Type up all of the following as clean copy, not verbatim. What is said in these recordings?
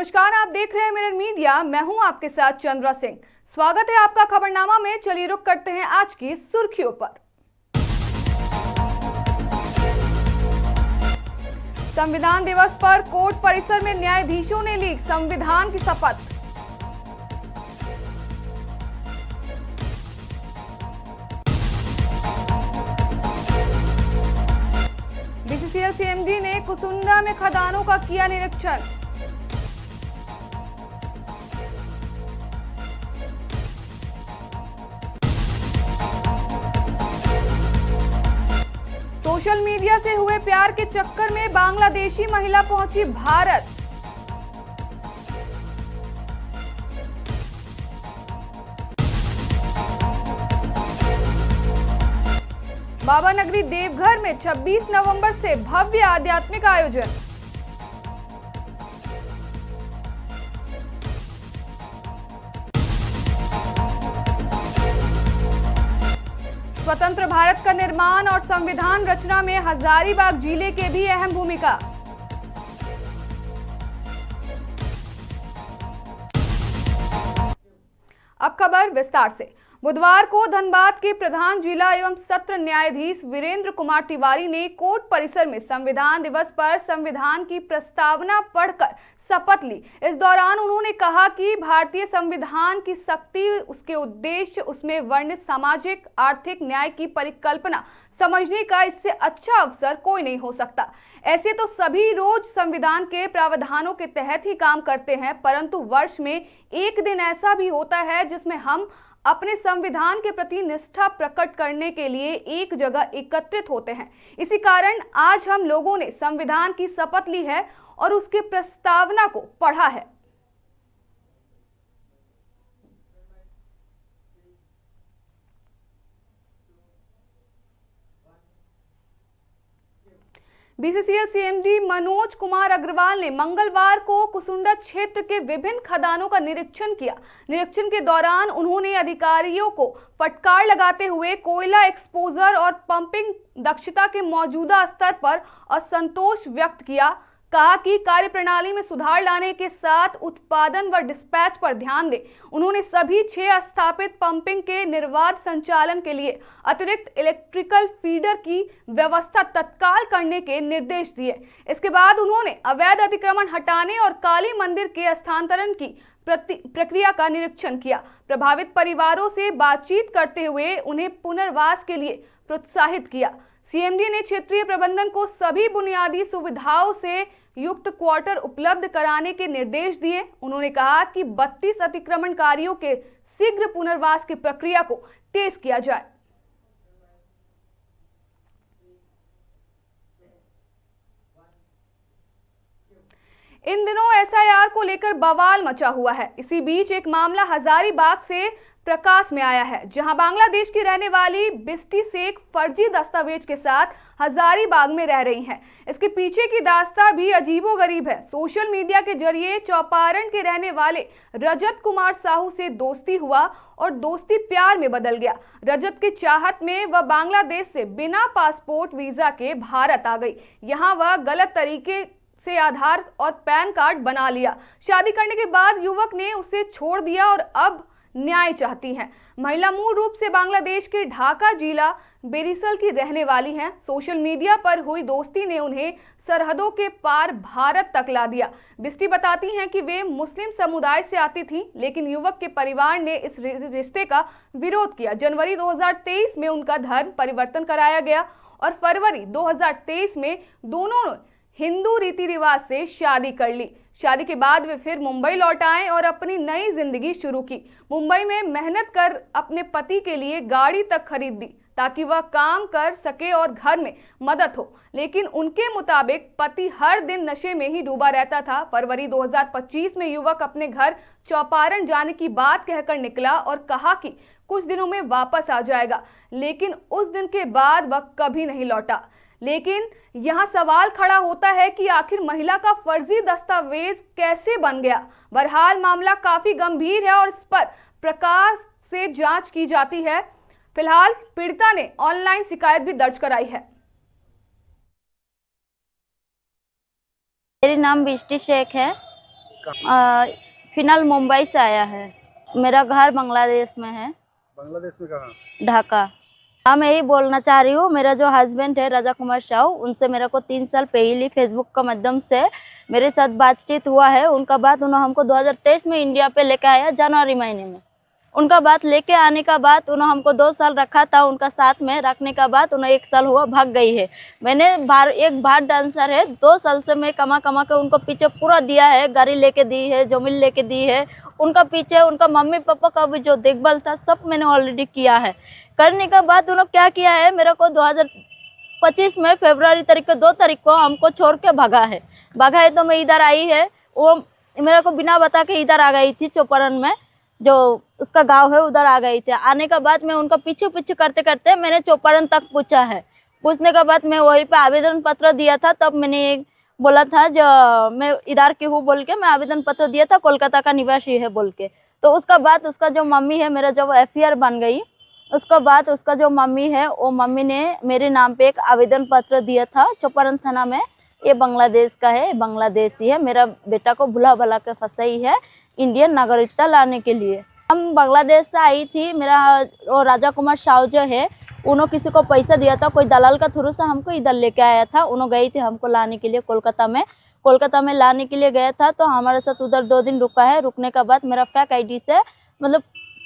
नमस्कार, आप देख रहे हैं मिरर मीडिया। मैं हूं आपके साथ चंद्रा सिंह। स्वागत है आपका खबरनामा में। चलिए रुक करते हैं आज की सुर्खियों पर। संविधान दिवस पर कोर्ट परिसर में न्यायाधीशों ने ली संविधान की शपथ। बीसीसीएल सीएमडी ने कुसुंडा में खदानों का किया निरीक्षण। सोशल मीडिया से हुए प्यार के चक्कर में बांग्लादेशी महिला पहुंची भारत। बाबा नगरी देवघर में 26 नवंबर से भव्य आध्यात्मिक आयोजन। स्वतंत्र भारत का निर्माण और संविधान रचना में हजारीबाग जिले के भी अहम भूमिका। अब खबर विस्तार से। बुधवार को धनबाद के प्रधान जिला एवं सत्र न्यायाधीश वीरेंद्र कुमार तिवारी ने कोर्ट परिसर में संविधान दिवस पर संविधान की प्रस्तावना पढ़कर शपथ ली। इस दौरान उन्होंने कहा कि भारतीय संविधान की शक्ति, उसके उद्देश्य, उसमें वर्णित सामाजिक आर्थिक न्याय की परिकल्पना समझने का इससे अच्छा अवसर कोई नहीं हो सकता। ऐसे तो सभी रोज संविधान के प्रावधानों के तहत ही काम करते हैं, परंतु वर्ष में एक दिन ऐसा भी होता है जिसमें हम अपने संविधान के प्रति निष्ठा प्रकट करने के लिए एक जगह एकत्रित होते हैं। इसी कारण आज हम लोगों ने संविधान की शपथ ली है और उसके प्रस्तावना को पढ़ा है। बीसीसीएल सीएमडी मनोज कुमार अग्रवाल ने मंगलवार को कुसुंडा क्षेत्र के विभिन्न खदानों का निरीक्षण किया। निरीक्षण के दौरान उन्होंने अधिकारियों को फटकार लगाते हुए कोयला एक्सपोजर और पंपिंग दक्षता के मौजूदा स्तर पर असंतोष व्यक्त किया। कहा कि कार्यप्रणाली में सुधार लाने के साथ उत्पादन व डिस्पैच पर ध्यान दें। उन्होंने सभी 6 स्थापित पंपिंग के निर्बाध संचालन के लिए अतिरिक्त इलेक्ट्रिकल फीडर की व्यवस्था तत्काल करने के निर्देश दिए। इसके बाद उन्होंने अवैध अतिक्रमण हटाने और काली मंदिर के स्थानांतरण की प्रक्रिया का निरीक्षण किया। प्रभावित परिवारों से बातचीत करते हुए उन्हें पुनर्वास के लिए प्रोत्साहित किया। सीएमडी ने क्षेत्रीय प्रबंधन को सभी बुनियादी सुविधाओं से युक्त क्वार्टर उपलब्ध कराने के निर्देश दिए। उन्होंने कहा कि 32 अतिक्रमणकारियों के शीघ्र पुनर्वास की प्रक्रिया को तेज किया जाए। इन दिनों एसआईआर को लेकर बवाल मचा हुआ है। इसी बीच एक मामला हजारीबाग से प्रकाश में आया है, जहां बांग्लादेश की रहने वाली बिस्टी शेख फर्जी दस्तावेज के साथ हजारीबाग में रह रही हैं। इसके पीछे की दास्तां भी अजीबोगरीब है। सोशल मीडिया के जरिए चौपारण के रहने वाले रजत कुमार साहू से दोस्ती हुआ और दोस्ती प्यार में बदल गया। रजत की चाहत में वह बांग्लादेश से बिना पासपोर्ट वीजा के भारत आ गई। यहाँ वह गलत तरीके से आधार और पैन कार्ड बना लिया। शादी करने के बाद युवक ने उसे छोड़ दिया और अब न्याय चाहती हैं। महिला मूल रूप से बांग्लादेश के ढाका जिला बेरिसल की रहने वाली हैं। सोशल मीडिया पर हुई दोस्ती ने उन्हें सरहदों के पार भारत तक ला दिया। बिस्टी बताती हैं कि वे मुस्लिम समुदाय से आती थीं, लेकिन युवक के परिवार ने इस रिश्ते का विरोध किया। जनवरी 2023 में उनका धर्म परिवर्तन कराया गया और फरवरी 2023 में दोनों ने हिंदू रीति रिवाज से शादी कर ली। शादी के बाद वे फिर मुंबई लौट आए और अपनी नई जिंदगी शुरू की। मुंबई में मेहनत कर अपने पति के लिए गाड़ी तक खरीद दी ताकि वह काम कर सके और घर में मदद हो, लेकिन उनके मुताबिक पति हर दिन नशे में ही डूबा रहता था। फरवरी 2025 में युवक अपने घर चौपारण जाने की बात कहकर निकला और कहा कि कुछ दिनों में वापस आ जाएगा, लेकिन उस दिन के बाद वह कभी नहीं लौटा। लेकिन यहाँ सवाल खड़ा होता है कि आखिर महिला का फर्जी दस्तावेज कैसे बन गया। बहरहाल मामला काफी गंभीर है और इस पर प्रकाश से जांच की जाती है। फिलहाल पीड़िता ने ऑनलाइन शिकायत भी दर्ज कराई है। मेरा नाम बिस्टी शेख है। फिलहाल मुंबई से आया है। मेरा घर बांग्लादेश में है। बांग्लादेश में कहाँ? ढाका। हाँ, मैं यही बोलना चाह रही हूँ, मेरा जो हस्बैंड है राजा कुमार साहू, उनसे मेरे को 3 साल पहले फेसबुक का माध्यम से मेरे साथ बातचीत हुआ है। उनका बाद उन्होंने हमको 2023 में इंडिया पे लेके आया, जनवरी महीने में। उनका बात लेके आने का बाद उन्होंने हमको 2 साल रखा था, उनका साथ में रखने का बाद उन्हें 1 साल हुआ भाग गई है। मैंने एक बार डांसर है, 2 साल से मैं कमा कमा के उनको पीछे पूरा दिया है, गाड़ी लेके दी है, जमीन लेके दी है। उनका पीछे उनका मम्मी पापा का भी जो देखभाल था सब मैंने ऑलरेडी किया है। करने का बाद उन्होंने क्या किया है, मेरे को 2025 में फरवरी तारीख को 2 तारीख को हमको छोड़ के भागा है। तो मैं इधर आई है, वो मेरे को बिना बता के इधर आ गई थी, चौपारण में जो उसका गांव है उधर आ गई थी। आने का बाद मैं उनका पीछे पीछे करते करते मैंने चौपारण तक पूछा है। पूछने के बाद मैं वहीं पे आवेदन पत्र दिया था, तब मैंने बोला था जो मैं इधर की हूँ बोल के मैं आवेदन पत्र दिया था, कोलकाता का निवासी है बोल के। तो उसका बाद उसका जो मम्मी है, मेरा जब एफआईआर बन गई, उसका बाद उसका जो मम्मी है वो मम्मी ने मेरे नाम पे एक आवेदन पत्र दिया था चौपारण थाना में। ये बांग्लादेश का है, बांग्लादेशी है, मेरा बेटा को भुला भला के फंसाई है इंडियन नागरिकता लाने के लिए। हम बांग्लादेश से आई थी, मेरा वो राजा कुमार साहू जो है उन्होंने किसी को पैसा दिया था, कोई दलाल का थ्रू से हमको इधर लेके आया था। उन्होंने गई थी हमको लाने के लिए कोलकाता में लाने के लिए गया था। तो हमारे साथ उधर 2 दिन रुका है। रुकने का बाद मेरा फेक आईडी से, मतलब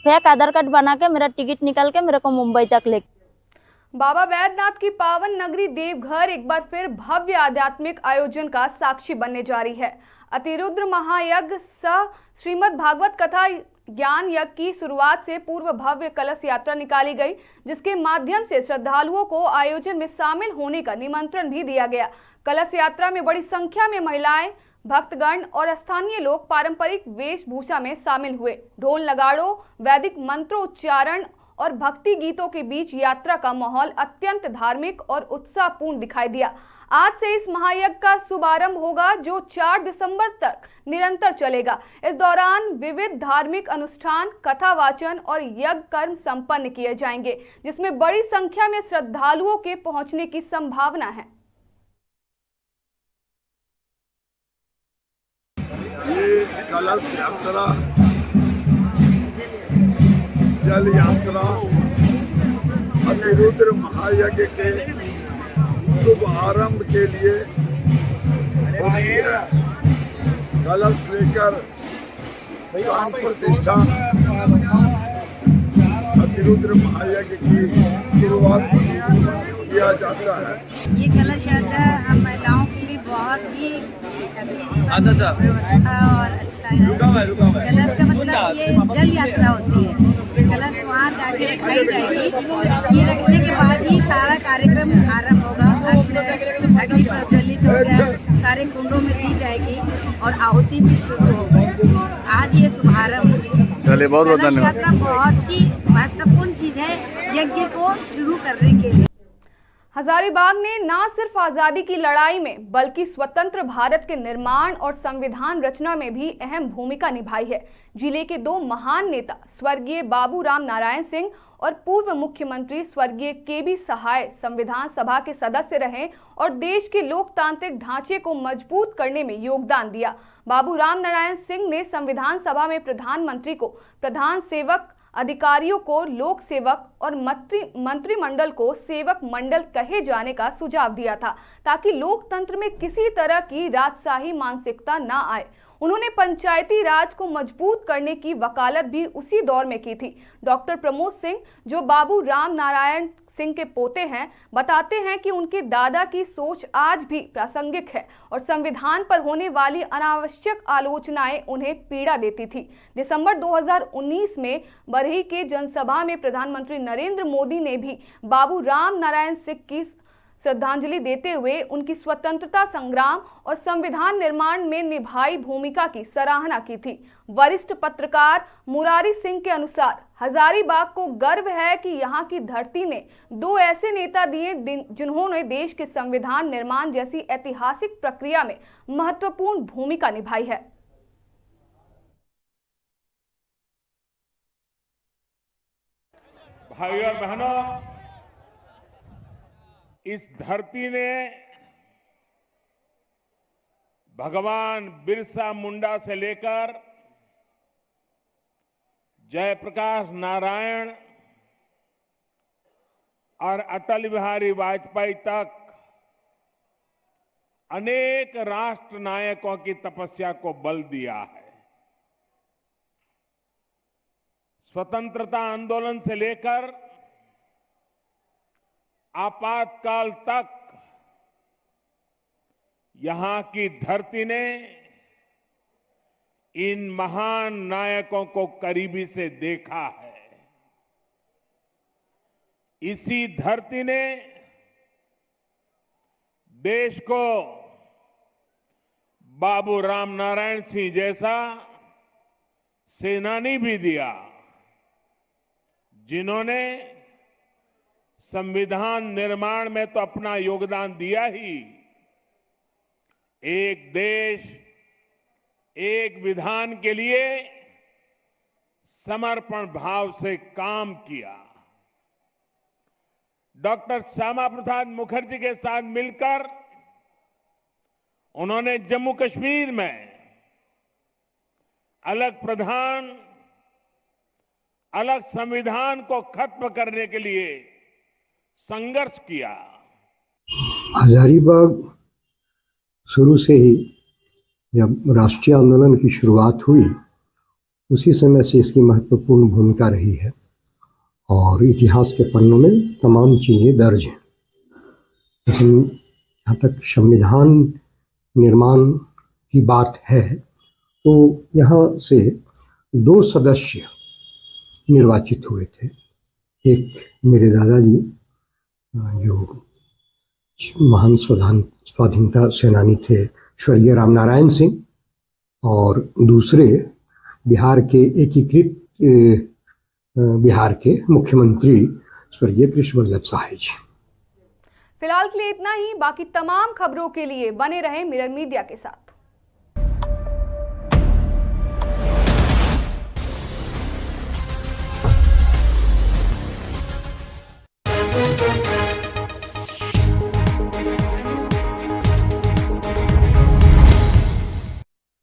फेक आधार कार्ड बना के मेरा टिकट निकाल के मेरे को मुंबई तक ले। बाबा वैद्यनाथ की पावन नगरी देवघर एक बार फिर भव्य आध्यात्मिक आयोजन का साक्षी बनने जा रही है। अतिरुद्र महायज्ञ सह श्रीमद् भागवत कथा ज्ञान यज्ञ की शुरुआत से पूर्व भव्य कलश यात्रा निकाली गई, जिसके माध्यम से श्रद्धालुओं को आयोजन में शामिल होने का निमंत्रण भी दिया गया। कलश यात्रा में बड़ी संख्या में महिलाएं, भक्तगण और स्थानीय लोग पारंपरिक वेशभूषा में शामिल हुए। ढोल नगाड़ों, वैदिक मंत्रोच्चारण और भक्ति गीतों के बीच यात्रा का माहौल अत्यंत धार्मिक और उत्साहपूर्ण दिखाई दिया। आज से इस महायज्ञ का शुभारंभ होगा, जो 4 दिसंबर तक निरंतर चलेगा। इस दौरान विविध धार्मिक अनुष्ठान, कथा वाचन और यज्ञ कर्म संपन्न किए जाएंगे, जिसमें बड़ी संख्या में श्रद्धालुओं के पहुंचने की संभावना है। ये कलश यात्रा, जल यात्रा अतिरुद्र महायज्ञ के शुभ आरंभ के लिए कलश लेकर प्राण प्रतिष्ठा अतिरुद्र महायज्ञ की शुरुआत किया जाता है। ये कलश यात्रा हम महिलाओं के लिए बहुत ही व्यवस्था और अच्छा है। कलश का मतलब ये जल यात्रा होती है। कलश वहाँ जाके रखाई जाएगी। ये रखने के बाद ही सारा कार्यक्रम आरंभ होगा। अग्नि प्रज्वलित हो गया, सारे कुंडों में दी जाएगी और आहुति भी शुरू होगी। आज ये शुभारंभ है। कलश यात्रा बहुत ही महत्वपूर्ण चीज है यज्ञ को शुरू करने के लिए। हजारीबाग ने न सिर्फ आजादी की लड़ाई में बल्कि स्वतंत्र भारत के निर्माण और संविधान रचना में भी अहम भूमिका निभाई है। जिले के 2 महान नेता स्वर्गीय बाबूराम नारायण सिंह और पूर्व मुख्यमंत्री स्वर्गीय केबी सहाय संविधान सभा के सदस्य रहे और देश के लोकतांत्रिक ढांचे को मजबूत करने में योगदान दिया। बाबूराम नारायण सिंह ने संविधान सभा में प्रधानमंत्री को प्रधान सेवक, अधिकारियों को लोक सेवक और मंत्रिमंडल को सेवक मंडल कहे जाने का सुझाव दिया था, ताकि लोकतंत्र में किसी तरह की राजशाही मानसिकता न आए। उन्होंने पंचायती राज को मजबूत करने की वकालत भी उसी दौर में की थी। डॉक्टर प्रमोद सिंह, जो बाबू राम नारायण सिंह के पोते हैं, बताते हैं कि उनके दादा की सोच आज भी प्रासंगिक है और संविधान पर होने वाली अनावश्यक आलोचनाएं उन्हें पीड़ा देती थी। दिसंबर 2019 में बरही के जनसभा में प्रधानमंत्री नरेंद्र मोदी ने भी बाबू राम नारायण सिंह की श्रद्धांजलि देते हुए उनकी स्वतंत्रता संग्राम और संविधान निर्माण में निभाई भूमिका की सराहना की थी। वरिष्ठ पत्रकार मुरारी सिंह के अनुसार हजारीबाग को गर्व है कि यहाँ की धरती ने 2 ऐसे नेता दिए जिन्होंने देश के संविधान निर्माण जैसी ऐतिहासिक प्रक्रिया में महत्वपूर्ण भूमिका निभाई है। भाई और बहनों, इस धरती ने भगवान बिरसा मुंडा से लेकर जयप्रकाश नारायण और अटल बिहारी वाजपेयी तक अनेक राष्ट्र नायकों की तपस्या को बल दिया है। स्वतंत्रता आंदोलन से लेकर आपातकाल तक यहां की धरती ने इन महान नायकों को करीबी से देखा है। इसी धरती ने देश को बाबू रामनारायण सिंह जैसा सेनानी भी दिया, जिन्होंने संविधान निर्माण में तो अपना योगदान दिया ही, एक देश एक विधान के लिए समर्पण भाव से काम किया। डॉक्टर श्यामा प्रसाद मुखर्जी के साथ मिलकर उन्होंने जम्मू कश्मीर में अलग प्रधान, अलग संविधान को खत्म करने के लिए संघर्ष किया। हजारीबाग शुरू से ही जब राष्ट्रीय आंदोलन की शुरुआत हुई, उसी समय से इसकी महत्वपूर्ण भूमिका रही है और इतिहास के पन्नों में तमाम चीज़ें दर्ज हैं। लेकिन जहाँ तक संविधान निर्माण की बात है तो यहाँ से 2 सदस्य निर्वाचित हुए थे। एक मेरे दादाजी जो महान स्वाधीनता सेनानी थे स्वर्गीय रामनारायण सिंह, और दूसरे बिहार के एकीकृत बिहार के मुख्यमंत्री स्वर्गीय कृष्ण वल्लभ साहू जी। फिलहाल के लिए इतना ही। बाकी तमाम खबरों के लिए बने रहें मिरर मीडिया के साथ।